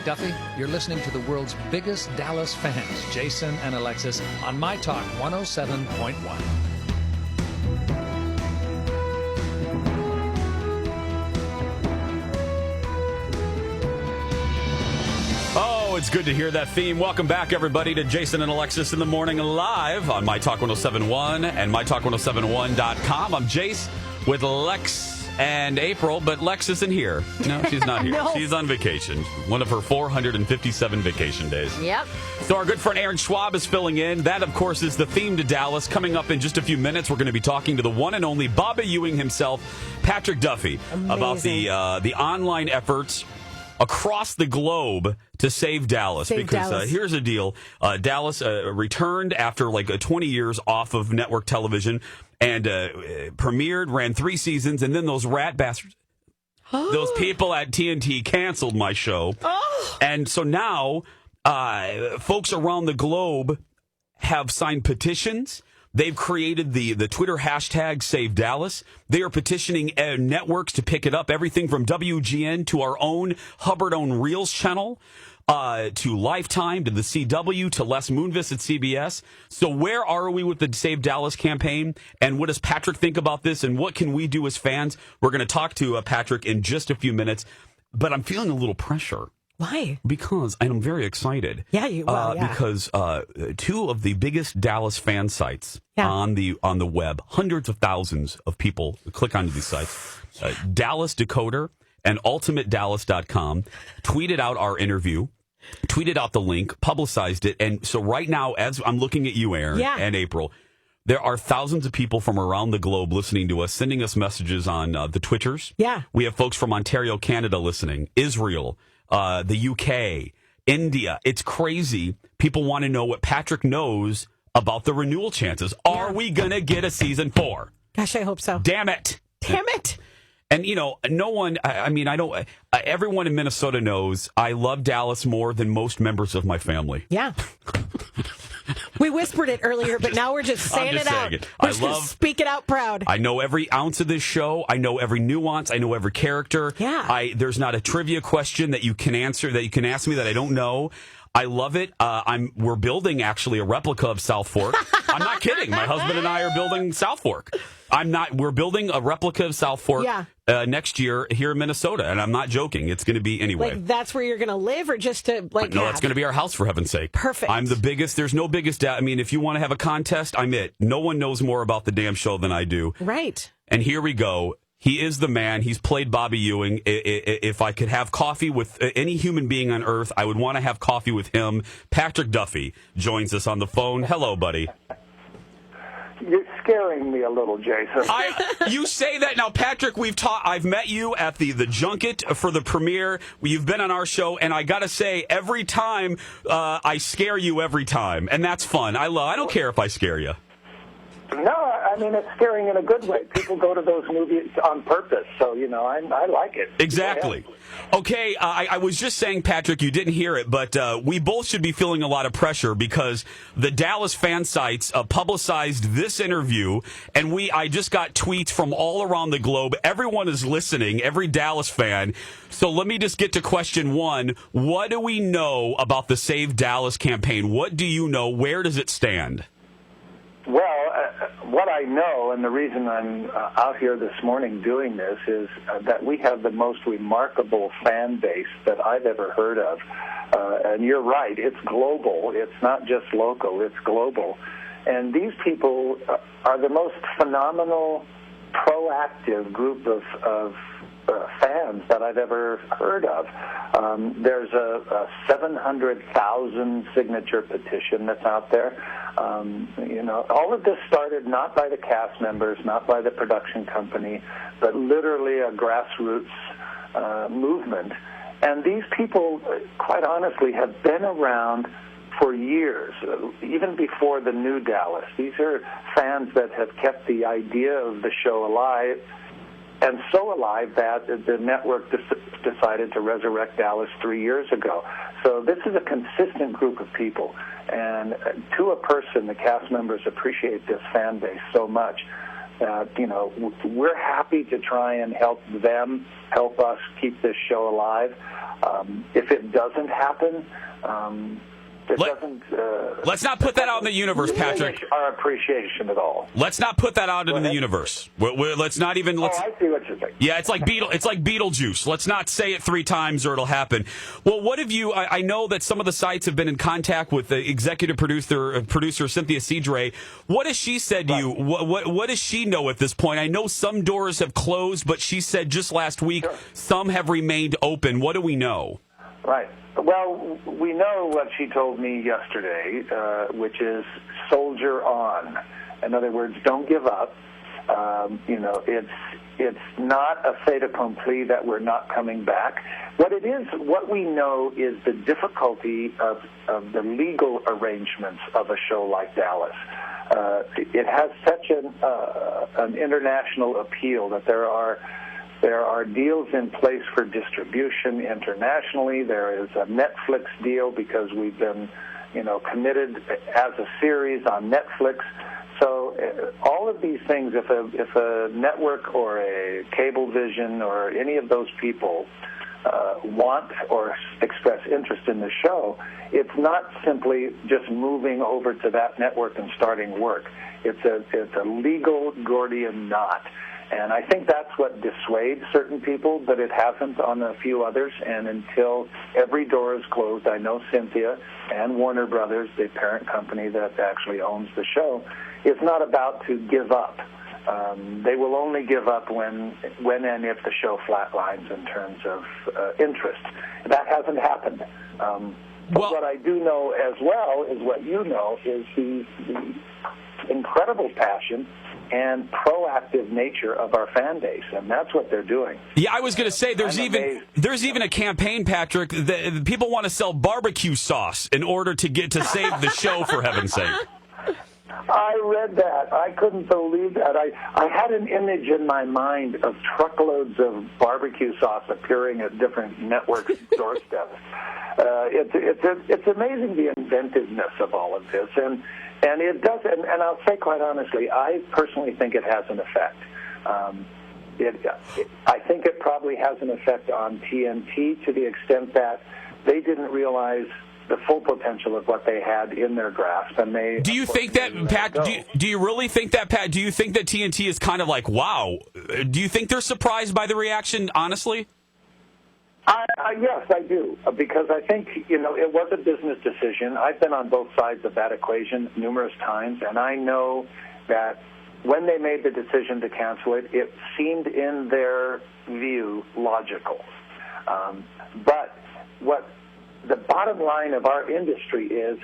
Patrick Duffy. You're listening to the world's biggest Dallas fans, Jason and Alexis, on My Talk 107.1. Oh, it's good to hear that theme. Welcome back, everybody, to Jason and Alexis in the Morning live on My Talk 107.1 and MyTalk1071.com. I'm Jace with Lex and April, but Lex isn't here. No, she's not here. No. She's on vacation. One of her 457 vacation days. Yep. So our good friend Aaron Schwab is filling in. That, of course, is the theme to Dallas. Coming up in just a few minutes, we're going to be talking to the one and only Bobby Ewing himself, Patrick Duffy, about the online efforts across the globe to save Dallas. Because here's the deal. Dallas returned after like 20 years off of network television and premiered, ran 3 seasons, and then those rat bastards, those people at TNT canceled my show. And so now folks around the globe have signed petitions. They've created the Twitter hashtag Save Dallas. They are petitioning networks to pick it up. Everything from WGN to our own Hubbard-owned Reels channel, to Lifetime, to the CW, to Les Moonves at CBS. So where are we with the Save Dallas campaign? And what does Patrick think about this? And what can we do as fans? We're going to talk to Patrick in just a few minutes. But I'm feeling a little pressure. Why? Because I'm very excited. Yeah, yeah. Because 2 of the biggest Dallas fan sites on the web, hundreds of thousands of people click onto these sites. Dallas Decoder and UltimateDallas.com tweeted out our interview, tweeted out the link, publicized it, and so right now, as I'm looking at you, Aaron, and April, there are thousands of people from around the globe listening to us, sending us messages on the Twitters. Yeah. We have folks from Ontario, Canada listening, Israel, the UK, India. It's crazy. People want to know what Patrick knows about the renewal chances. Are we going to get a season 4? Gosh, I hope so. Damn it. Damn it. And, you know, no one, I mean, I don't, everyone in Minnesota knows I love Dallas more than most members of my family. Yeah. We whispered it earlier, but now we're just saying it out. We're just speak it out proud. I know every ounce of this show. I know every nuance. I know every character. Yeah. There's not a trivia question that you can answer, that you can ask me that I don't know. I love it. We're building actually a replica of South Fork. I'm not kidding. My husband and I are building South Fork. We're building a replica of South Fork next year here in Minnesota, and I'm not joking. It's going to be anyway. Like that's where you're going to live, or just to like? No, it's going to be our house, for heaven's sake. Perfect. I'm the biggest. There's no biggest. I mean, if you want to have a contest, I'm it. No one knows more about the damn show than I do. Right. And here we go. He is the man. He's played Bobby Ewing. If I could have coffee with any human being on earth, I would want to have coffee with him. Patrick Duffy joins us on the phone. Hello, buddy. You're scaring me a little, Jason. You say that now, Patrick. I've met you at the junket for the premiere. You've been on our show, and I gotta say, every time I scare you every time, and that's fun. I don't care if I scare you. No, I mean, it's scaring in a good way. People go to those movies on purpose, so, you know, I like it. Exactly. Okay, I was just saying, Patrick, you didn't hear it, but we both should be feeling a lot of pressure because the Dallas fan sites publicized this interview, and I just got tweets from all around the globe. Everyone is listening, every Dallas fan. So let me just get to question 1. What do we know about the Save Dallas campaign? What do you know? Where does it stand? Well, what I know, and the reason I'm out here this morning doing this, is that we have the most remarkable fan base that I've ever heard of. And you're right, it's global. It's not just local, it's global. And these people are the most phenomenal, proactive group of fans that I've ever heard of. There's a 700,000 signature petition that's out there. You know, all of this started not by the cast members, not by the production company, but literally a grassroots movement. And these people, quite honestly, have been around for years, even before the new Dallas. These are fans that have kept the idea of the show alive, and so alive that the network decided to resurrect Dallas 3 years ago. So this is a consistent group of people. And to a person, the cast members appreciate this fan base so much. we're happy to try and help us keep this show alive. If it doesn't happen, let's not put that out in the universe, Patrick. Our appreciation at all. Let's not put that out in the universe. Let's not even. I see what you're saying. Yeah, it's like Beetlejuice. Let's not say it 3 times or it'll happen. Well, what have you? I know that some of the sites have been in contact with the executive producer Cynthia Cedre. What has she said to you? What does she know at this point? I know some doors have closed, but she said just last week some have remained open. What do we know? Right. Well, we know what she told me yesterday, which is soldier on. In other words, don't give up. It's not a fait accompli that we're not coming back. What we know is the difficulty of the legal arrangements of a show like Dallas. It has such an international appeal that there are deals in place for distribution internationally. There is a Netflix deal because we've been, committed as a series on Netflix. So all of these things, if a network or a Cablevision or any of those people want or express interest in the show, it's not simply just moving over to that network and starting work. It's a legal Gordian knot. And I think that's what dissuades certain people, but it hasn't on a few others. And until every door is closed, I know Cynthia and Warner Brothers, the parent company that actually owns the show, is not about to give up. They will only give up when and if the show flatlines in terms of interest. That hasn't happened. But what I do know as well is what you know is the incredible passion and proactive nature of our fan base, and that's what they're doing. Yeah, I was going to say there's even a campaign, Patrick. That people want to sell barbecue sauce in order to save the show, for heaven's sake. I read that. I couldn't believe that. I had an image in my mind of truckloads of barbecue sauce appearing at different network doorsteps. It's amazing the inventiveness of all of this, and it does. And I'll say quite honestly, I personally think it has an effect. I think it probably has an effect on TNT to the extent that they didn't realize the full potential of what they had in their grasp, and they. Do you think that, Pat? Do you really think that, Pat? Do you think that TNT is kind of like, wow? Do you think they're surprised by the reaction? Honestly, yes, I do, because I think it was a business decision. I've been on both sides of that equation numerous times, and I know that when they made the decision to cancel it, it seemed in their view logical. But what the bottom line of our industry is,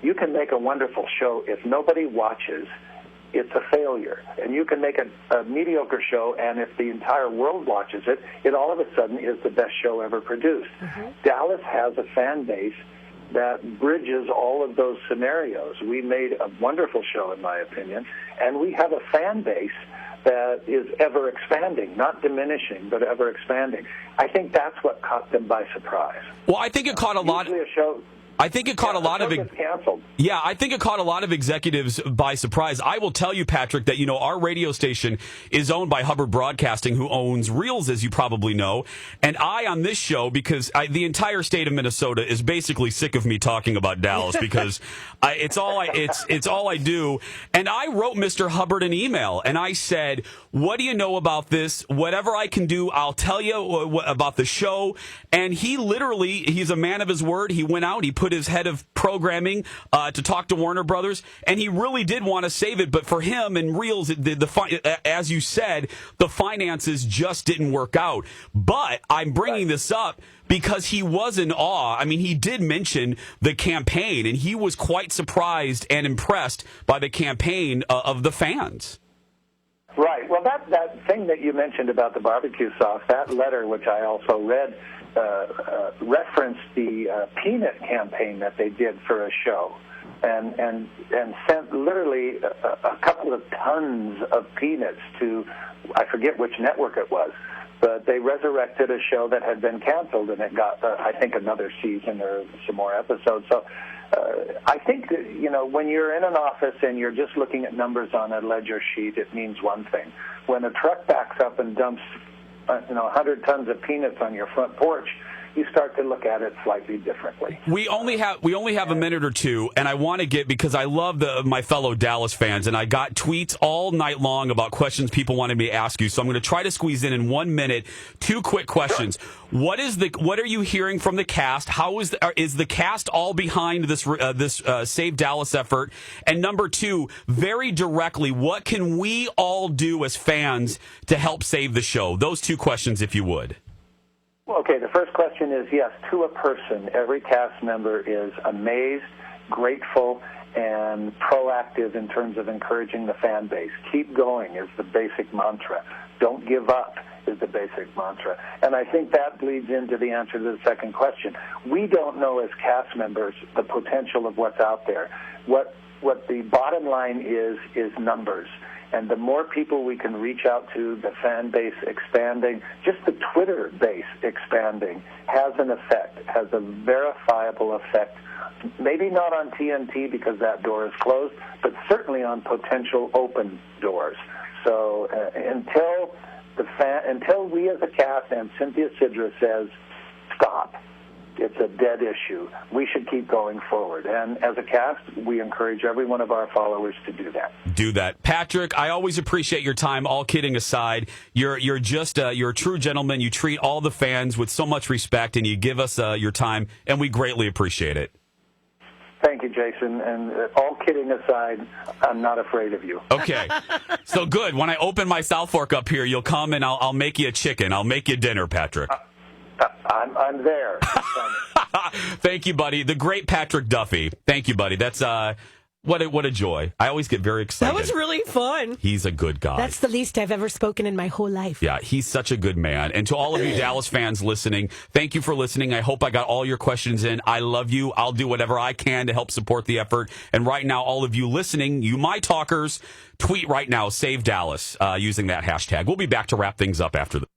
you can make a wonderful show. If nobody watches, it's a failure. And you can make a mediocre show, and if the entire world watches it, it all of a sudden is the best show ever produced. Mm-hmm. Dallas has a fan base that bridges all of those scenarios. We made a wonderful show, in my opinion, and we have a fan base that is ever expanding, not diminishing, but ever expanding. I think that's what caught them by surprise. Well, I think it caught a lot. I think it caught a lot of canceled. Yeah, I think it caught a lot of executives by surprise. I will tell you, Patrick, that our radio station is owned by Hubbard Broadcasting, who owns Reels, as you probably know. And I, on this show, because the entire state of Minnesota is basically sick of me talking about Dallas because it's all I do. And I wrote Mr. Hubbard an email, and I said, "What do you know about this? Whatever I can do, I'll tell you about the show." And he's a man of his word. He went out, he put his head of programming to talk to Warner Brothers, and he really did want to save it. But for him and Reels, as you said, the finances just didn't work out. But I'm bringing this up because he was in awe. I mean, he did mention the campaign, and he was quite surprised and impressed by the campaign of the fans. Right. Well, that thing that you mentioned about the barbecue sauce, that letter, which I also read, referenced the peanut campaign that they did for a show, and sent literally a couple of tons of peanuts to, I forget which network it was, But they resurrected a show that had been canceled, and it got, I think, another season or some more episodes. So I think that, when you're in an office and you're just looking at numbers on a ledger sheet, it means one thing. When a truck backs up and dumps 100 tons of peanuts on your front porch, you start to look at it slightly differently. We only have a minute or two, and I want to get, because I love my fellow Dallas fans, and I got tweets all night long about questions people wanted me to ask you. So I'm going to try to squeeze in 1 minute 2 quick questions. Sure. What are you hearing from the cast? How is the cast all behind this Save Dallas effort? And number 2, very directly, what can we all do as fans to help save the show? Those 2 questions, if you would. Okay, the first question is, yes, to a person, every cast member is amazed, grateful, and proactive in terms of encouraging the fan base. Keep going is the basic mantra. Don't give up is the basic mantra. And I think that leads into the answer to the second question. We don't know as cast members the potential of what's out there. What the bottom line is numbers. And the more people we can reach out to, the fan base expanding, just the Twitter base expanding has an effect, has a verifiable effect. Maybe not on TNT because that door is closed, but certainly on potential open doors. So until we as a cast and Cynthia Sidra says, stop, it's a dead issue, we should keep going forward. And as a cast, we encourage every one of our followers to do that. Do that. Patrick, I always appreciate your time, all kidding aside. You're a true gentleman. You treat all the fans with so much respect, and you give us your time, and we greatly appreciate it. Thank you, Jason. And all kidding aside, I'm not afraid of you. Okay. So good. When I open my South Fork up here, you'll come and I'll make you a chicken. I'll make you dinner, Patrick. I'm there. Thank you, buddy. The great Patrick Duffy. Thank you, buddy. That's what a joy. I always get very excited. That was really fun. He's a good guy. That's the least I've ever spoken in my whole life. Yeah, he's such a good man. And to all of you Dallas fans listening, thank you for listening. I hope I got all your questions in. I love you. I'll do whatever I can to help support the effort. And right now, all of you listening, you my talkers, tweet right now, Save Dallas, using that hashtag. We'll be back to wrap things up after this.